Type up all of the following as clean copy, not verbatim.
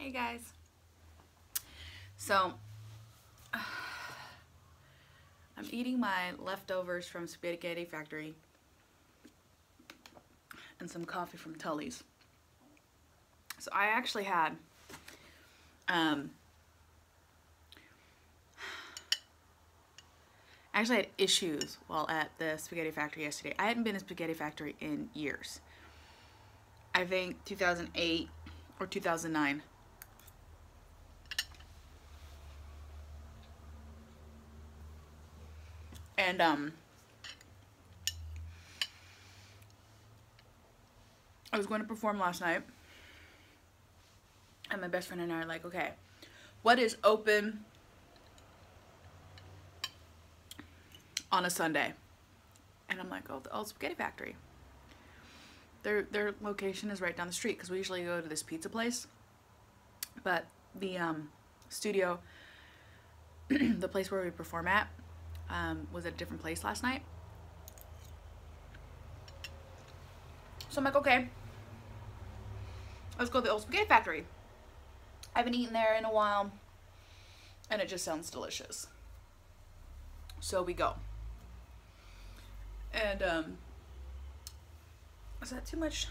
Hey guys. So, I'm eating my leftovers from Spaghetti Factory and some coffee from Tully's. So I actually had issues while at the Spaghetti Factory yesterday. I hadn't been in Spaghetti Factory in years. I think 2008 or 2009. And I was going to perform last night, and my best friend and I are like, okay, what is open on a Sunday? And I'm like, oh, the old Spaghetti Factory. Their location is right down the street, because we usually go to this pizza place, but the studio, the place where we perform at, was at a different place last night. So I'm like, okay, let's go to the old Spaghetti Factory. I haven't eaten there in a while, and it just sounds delicious. So we go. And is that too much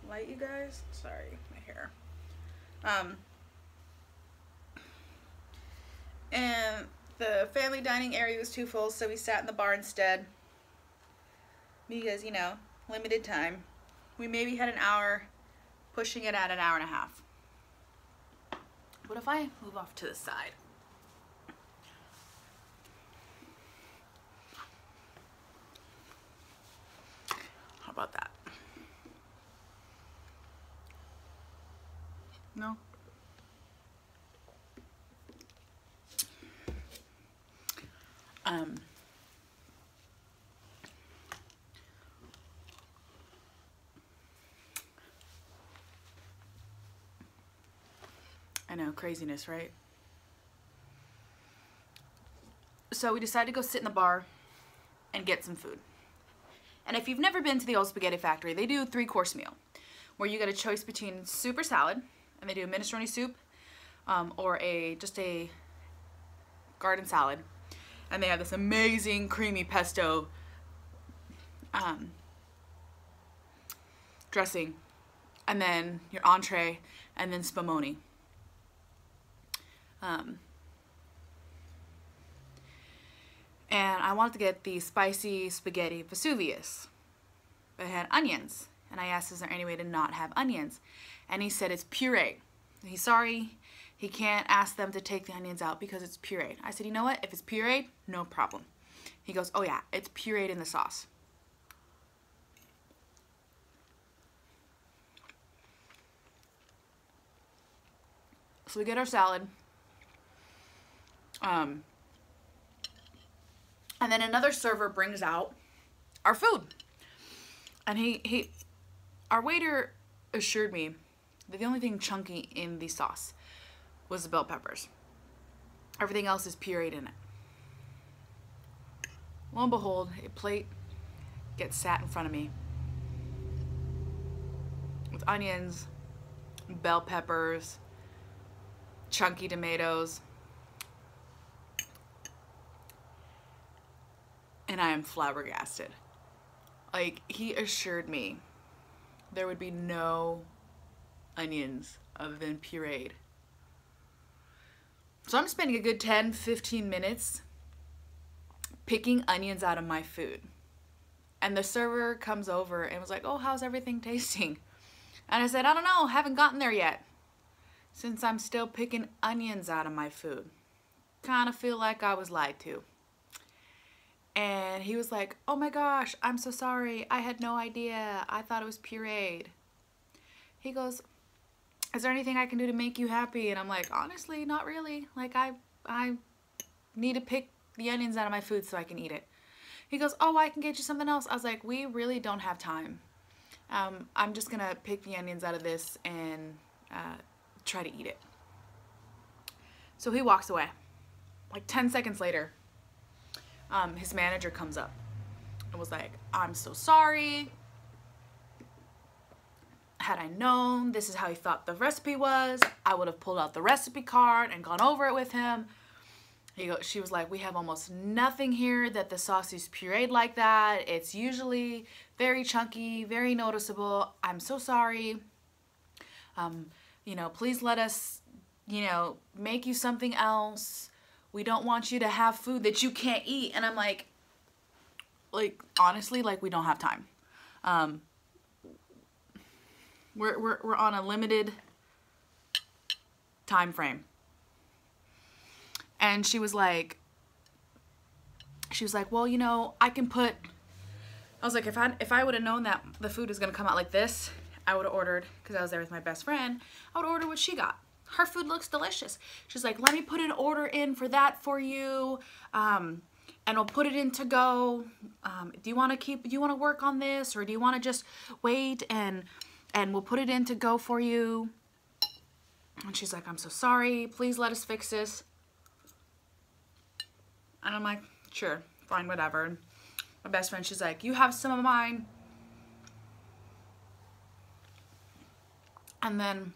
light, you guys? Sorry, my hair. And the family dining area was too full, so we sat in the bar instead. Because, you know, limited time. We maybe had an hour, pushing it at an hour and a half. What if I move off to the side? How about that? No? I know, craziness, right? So we decided to go sit in the bar and get some food. And if you've never been to the old Spaghetti Factory, they do a 3-course meal where you get a choice between soup or salad, and they do a minestrone soup or just a garden salad. And they have this amazing creamy pesto dressing, and then your entree, and then spumoni. And I wanted to get the spicy spaghetti Vesuvius. It had onions, and I asked, is there any way to not have onions? And he said it's pureed. He's sorry, he can't ask them to take the onions out because it's pureed. I said, you know what, if it's pureed, no problem. He goes, oh yeah, it's pureed in the sauce. So we get our salad. And then another server brings out our food. And our waiter assured me that the only thing chunky in the sauce was the bell peppers. Everything else is pureed in it. Lo and behold, a plate gets sat in front of me with onions, bell peppers, chunky tomatoes, and I am flabbergasted. Like, he assured me there would be no onions other than pureed. So I'm spending a good 10-15 minutes picking onions out of my food. And the server comes over and was like, oh, how's everything tasting? And I said, I don't know, haven't gotten there yet, since I'm still picking onions out of my food. Kind of feel like I was lied to. And he was like, oh my gosh, I'm so sorry. I had no idea. I thought it was pureed. He goes, is there anything I can do to make you happy? And I'm like, honestly, not really. Like, I need to pick the onions out of my food so I can eat it. He goes, oh, I can get you something else. I was like, we really don't have time. I'm just going to pick the onions out of this and try to eat it. So he walks away. Like 10 seconds later, his manager comes up and was like, I'm so sorry. had I known this is how he thought the recipe was, I would have pulled out the recipe card and gone over it with him. She was like, we have almost nothing here that the sauce is pureed like that. It's usually very chunky, very noticeable. I'm so sorry. You know, please let us, you know, make you something else. We don't want you to have food that you can't eat. And I'm like honestly, like, we don't have time. We're on a limited time frame. And she was like, well, you know, I was like, if I would have known that the food was going to come out like this, I would have ordered, because I was there with my best friend, I would order what she got. Her food looks delicious. She's like, let me put an order in for that for you, and we'll put it in to go. Do you want to work on this, or do you want to just wait and we'll put it in to go for you? And she's like, I'm so sorry. Please let us fix this. And I'm like, sure, fine, whatever. My best friend, she's like, you have some of mine. And then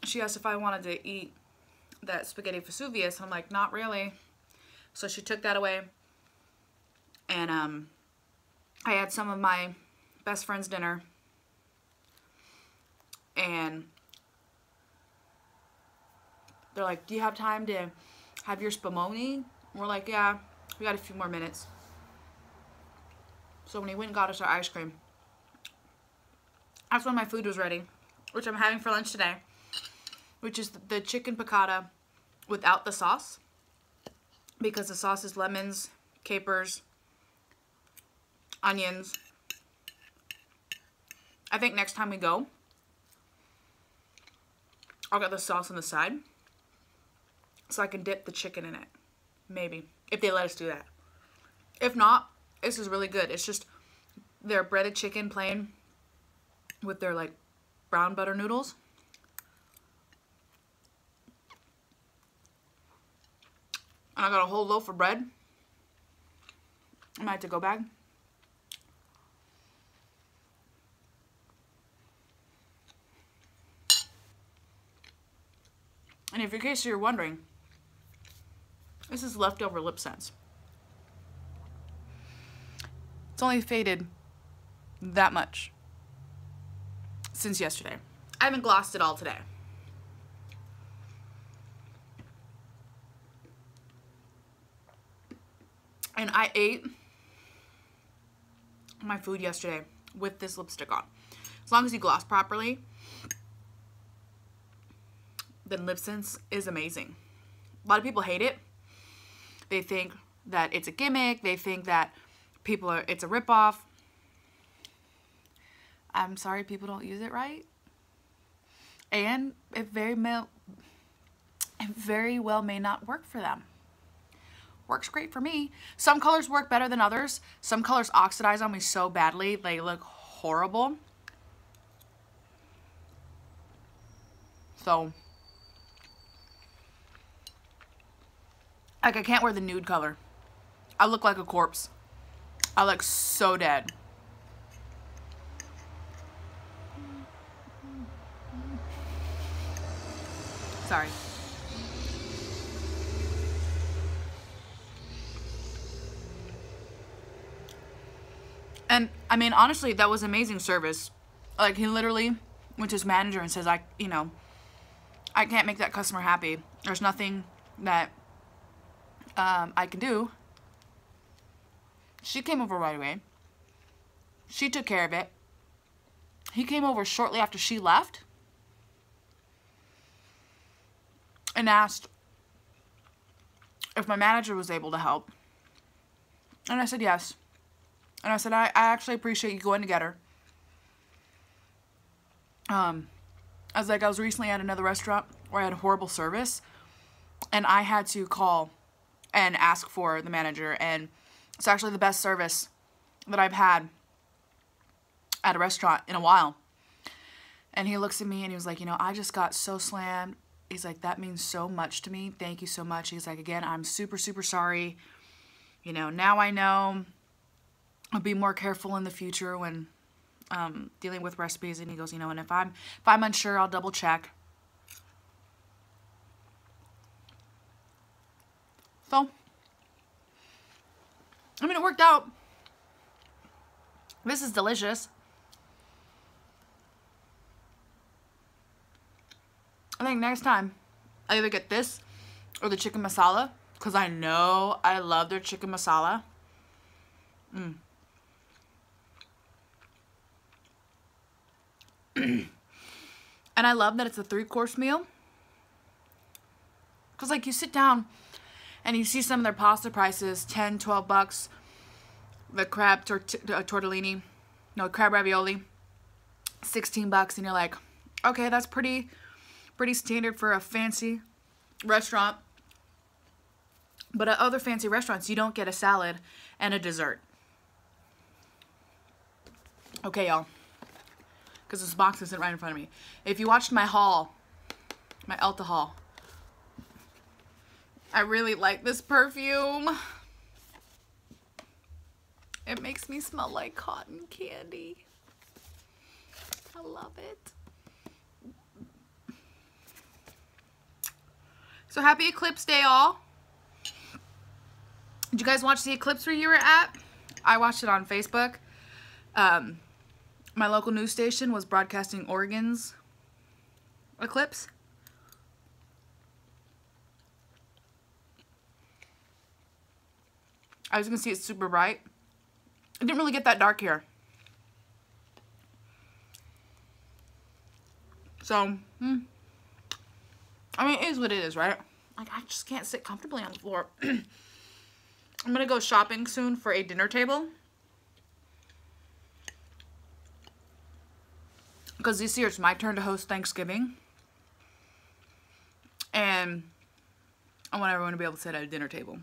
she asked if I wanted to eat that spaghetti Vesuvius. And I'm like, not really. So she took that away. And I had some of my best friend's dinner. And they're like, do you have time to have your spumoni? We're like, yeah, we got a few more minutes. So when he went and got us our ice cream, that's when my food was ready, which I'm having for lunch today, which is the chicken piccata without the sauce, because the sauce is lemons, capers, onions. I think next time we go, I'll get the sauce on the side so I can dip the chicken in it. Maybe, if they let us do that. If not, this is really good. It's just their breaded chicken plain with their like brown butter noodles. And I got a whole loaf of bread in my to-go bag. And if in case you're wondering, this is leftover lip sense. It's only faded that much since yesterday. I haven't glossed it all today. And I ate my food yesterday with this lipstick on. As long as you gloss properly, then lip sense is amazing. A lot of people hate it. They think that it's a gimmick. They think that it's a ripoff. I'm sorry people don't use it right. And it very well may not work for them. Works great for me. Some colors work better than others. Some colors oxidize on me so badly, they look horrible. So, like, I can't wear the nude color. I look like a corpse. I look so dead. Sorry. And, I mean, honestly, that was amazing service. Like, he literally went to his manager and says, I can't make that customer happy. There's nothing that I can do. She came over right away. She took care of it. He came over shortly after she left and asked if my manager was able to help. And I said yes. And I said, I actually appreciate you going to get her. I was recently at another restaurant where I had horrible service, and I had to call and ask for the manager, and it's actually the best service that I've had at a restaurant in a while. And he looks at me and he was like, I just got so slammed. He's like, that means so much to me. Thank you so much. He's like, again, I'm super, super sorry. Now I know. I'll be more careful in the future when dealing with recipes, and he goes, you know, and if I'm unsure, I'll double check. So, I mean, it worked out. This is delicious. I think next time I either get this or the chicken masala, because I know I love their chicken masala. And I love that it's a 3-course meal. Because, like, you sit down and you see some of their pasta prices, 10, 12 bucks. The crab tortellini, no, crab ravioli, 16 bucks. And you're like, okay, that's pretty standard for a fancy restaurant. But at other fancy restaurants, you don't get a salad and a dessert. Okay, y'all. Because this box isn't right in front of me. If you watched my haul, my Ulta haul, I really like this perfume. It makes me smell like cotton candy. I love it. So happy Eclipse Day, all. Did you guys watch the eclipse where you were at? I watched it on Facebook. My local news station was broadcasting Oregon's eclipse. As you can see, it's super bright. It didn't really get that dark here. So, I mean, it is what it is, right? Like, I just can't sit comfortably on the floor. I'm gonna go shopping soon for a dinner table. Because this year it's my turn to host Thanksgiving. And I want everyone to be able to sit at a dinner table.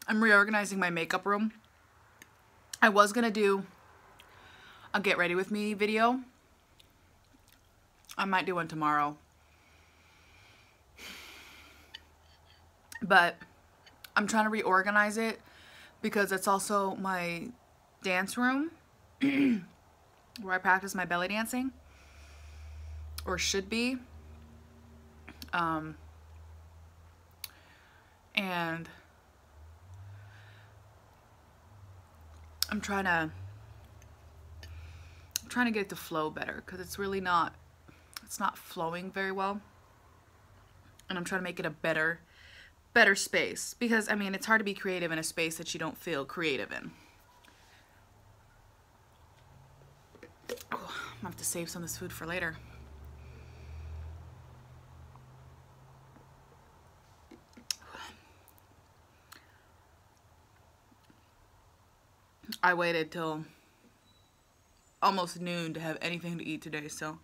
I'm reorganizing my makeup room. I was gonna do a get ready with me video. I might do one tomorrow. But I'm trying to reorganize it because it's also my dance room where I practice my belly dancing, or should be. And I'm trying to get it to flow better because it's really not, it's not flowing very well. And I'm trying to make it a better space, because I mean, it's hard to be creative in a space that you don't feel creative in. Oh, I'm gonna have to save some of this food for later. I waited till almost noon to have anything to eat today, so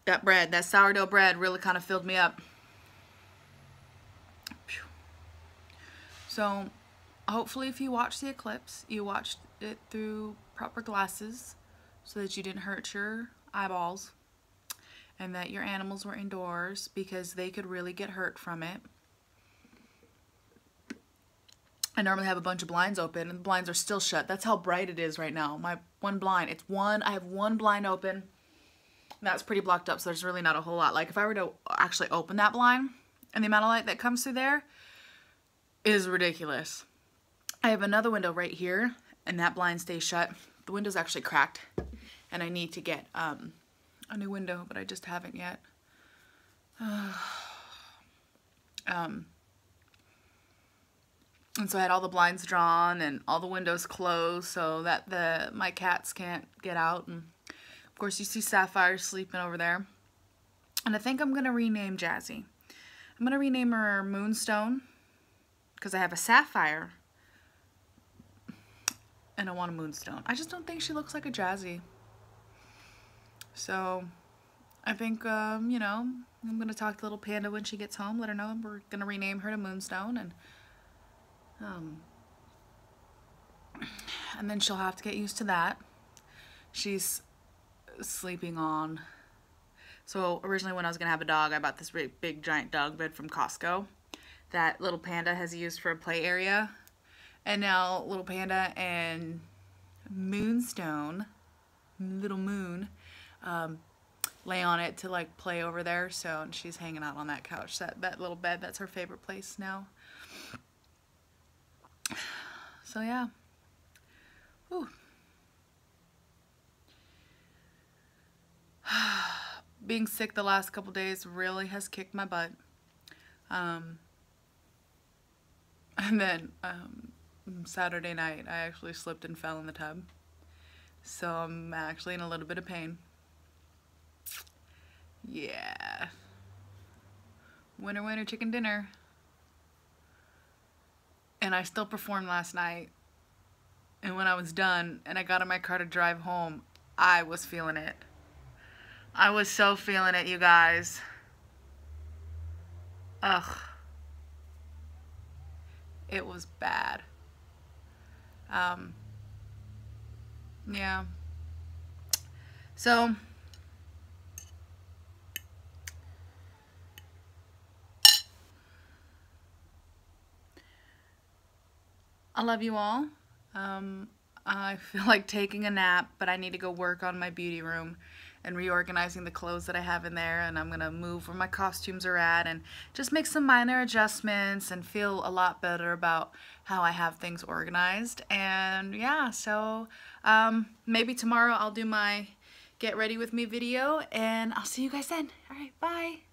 that bread, that sourdough bread, really kind of filled me up. So hopefully if you watched the eclipse, you watched it through proper glasses so that you didn't hurt your eyeballs, and that your animals were indoors, because they could really get hurt from it. I normally have a bunch of blinds open, and the blinds are still shut. That's how bright it is right now. My one blind, I have one blind open. That's pretty blocked up, so there's really not a whole lot. Like, if I were to actually open that blind, and the amount of light that comes through there is ridiculous. I have another window right here, and that blind stays shut. The window's actually cracked, and I need to get a new window, but I just haven't yet. And so I had all the blinds drawn and all the windows closed so that my cats can't get out. And of course you see Sapphire sleeping over there. And I think I'm going to rename Jazzy. I'm going to rename her Moonstone, because I have a Sapphire and I want a Moonstone. I just don't think she looks like a Jazzy. So I think, you know, I'm going to talk to little Panda when she gets home, let her know we're going to rename her to Moonstone, and then she'll have to get used to that. She's sleeping on So originally when I was gonna have a dog, I bought this big giant dog bed from Costco that little Panda has used for a play area. And now little Panda and Moonstone, little Moon, lay on it to like play over there. So and she's hanging out on that couch, that little bed. That's her favorite place now. So yeah. Whew. Being sick the last couple days really has kicked my butt. And then Saturday night I actually slipped and fell in the tub. So I'm actually in a little bit of pain. Yeah. Winner, winner, chicken dinner. And I still performed last night. And when I was done and I got in my car to drive home, I was feeling it. I was so feeling it, you guys. Ugh. It was bad. Yeah. So, I love you all. I feel like taking a nap, but I need to go work on my beauty room and reorganizing the clothes that I have in there, and I'm gonna move where my costumes are at and just make some minor adjustments and feel a lot better about how I have things organized. And yeah, so maybe tomorrow I'll do my get ready with me video, and I'll see you guys then. All right, bye.